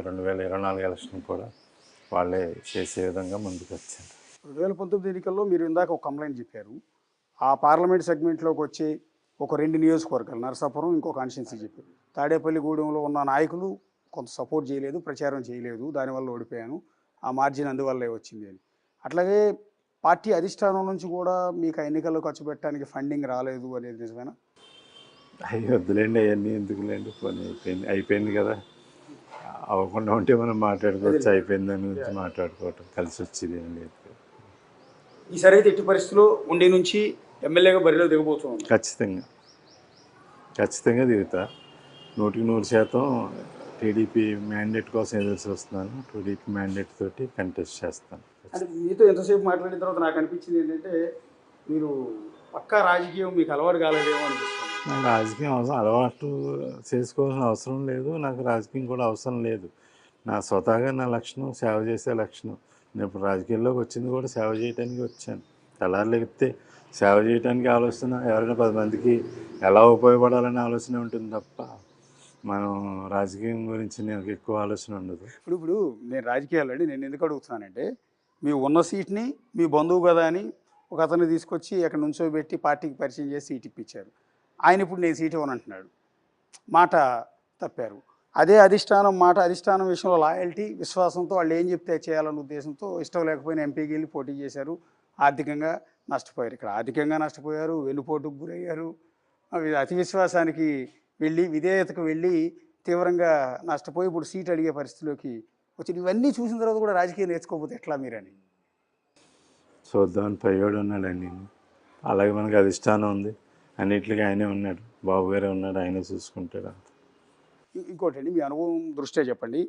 2024 election కూడా వాళ్ళే చేసే విధంగా ముందుకు వచ్చారు. 2019 ఎన్నికల్లో మీరు ఇందాక ఒక కంప్లైంట్ చెప్పారు. ఆ పార్లమెంట్ సెగ్మెంట్లోకి వచ్చి ఒక 2 నియోజకవర్గాలు నరసాపురం, ఇంకో కాన్స్టిట్యున్సీ చెప్పారు. తాడేపల్లిగూడెంలో ఉన్న నాయకులు కొంత సపోర్ట్ చేయలేదు, ప్రచారం చేయలేదు, దానివల్ల ఓడిపోయాను, ఆ మార్జిన్ అందువల్లే వచ్చింది అని. అట్లాగే పార్టీ అధిష్టానం నుంచి కూడా మీకు ఆ ఎన్నికల్లో ఖర్చు పెట్టడానికి ఫండింగ్ రాలేదు అనేది నిజమేనా? అవి వద్దులేండి, అవన్నీ ఎందుకులేండి, పని అయిపోయింది కదా. అవ్వకుండా ఉంటే మనం మాట్లాడుకోవచ్చు, అయిపోయింది దాని గురించి మాట్లాడుకోవటం కలిసి వచ్చేది ఏం లేదు. ఈసారి అయితే ఎట్టి పరిస్థితుల్లో ఉండి నుంచి ఎమ్మెల్యేగా బరిలో దిగబోతున్నాం. ఖచ్చితంగా దిగుతా. 100% టీడీపీ మ్యాండేట్ కోసం ఎదురు చూస్తున్నాను. టీడీపీ మ్యాండేట్ తోటి కంటెస్ట్ చేస్తాను. అంటే మీతో ఎంతసేపు మాట్లాడిన తర్వాత నాకు అనిపించింది ఏంటంటే మీరు పక్కా రాజకీయం మీకు అలవాటు కాలేదేమో అనిపిస్తుంది. నాకు రాజకీయం అలవాటు చేసుకోవాల్సిన అవసరం లేదు, నాకు రాజకీయం కూడా అవసరం లేదు. నా స్వతహాగా నా లక్షణం సేవ చేసే లక్షణం. నేను ఇప్పుడు రాజకీయాల్లోకి వచ్చింది కూడా సేవ చేయడానికి వచ్చాను. తెల్లారులేగితే సేవ చేయడానికి ఆలోచన, ఎవరైనా 10 మందికి ఎలా ఉపయోగపడాలనే ఆలోచన ఉంటుంది తప్ప మనం రాజకీయం గురించి నాకు ఎక్కువ ఆలోచన ఉండదు. ఇప్పుడు నేను రాజకీయాల్లో నేను ఎందుకు అడుగుతున్నానంటే మీ ఉన్న సీట్ని మీ బంధువు కదా అని ఒక అతన్ని తీసుకొచ్చి అక్కడ నుంచోబెట్టి పార్టీకి పరిచయం చేసి సీట్ ఇప్పించారు. ఆయన ఇప్పుడు నేను సీట్ ఇవ్వనంటున్నాడు, మాట తప్పారు. అదే అధిష్టానం విషయంలో లాయల్టీ, విశ్వాసంతో వాళ్ళు ఏం చెప్తే చేయాలన్న ఉద్దేశంతో ఇష్టం లేకపోయినా ఎంపీకి వెళ్ళి పోటీ చేశారు, ఆర్థికంగా నష్టపోయారు. ఇక్కడ ఆర్థికంగా నష్టపోయారు, వెన్నుపోటుకు గురయ్యారు, అతి విశ్వాసానికి వెళ్ళి విధేయతకు వెళ్ళి తీవ్రంగా నష్టపోయి ఇప్పుడు సీట్ అడిగే పరిస్థితిలోకి వచ్చి ఇవన్నీ చూసిన తర్వాత కూడా రాజకీయం నేర్చుకోకపోతే ఎట్లా మీరని చూద్దామని పైవాడు ఉన్నాడండి. అలాగే మనకి అధిష్టానం ఉంది, అన్నిటికీ ఆయనే ఉన్నాడు, బాబు గారే ఉన్నాడు, ఆయనే చూసుకుంటాడు. ఇంకోటి అండి, మీ అనుభవం దృష్ట్యా చెప్పండి.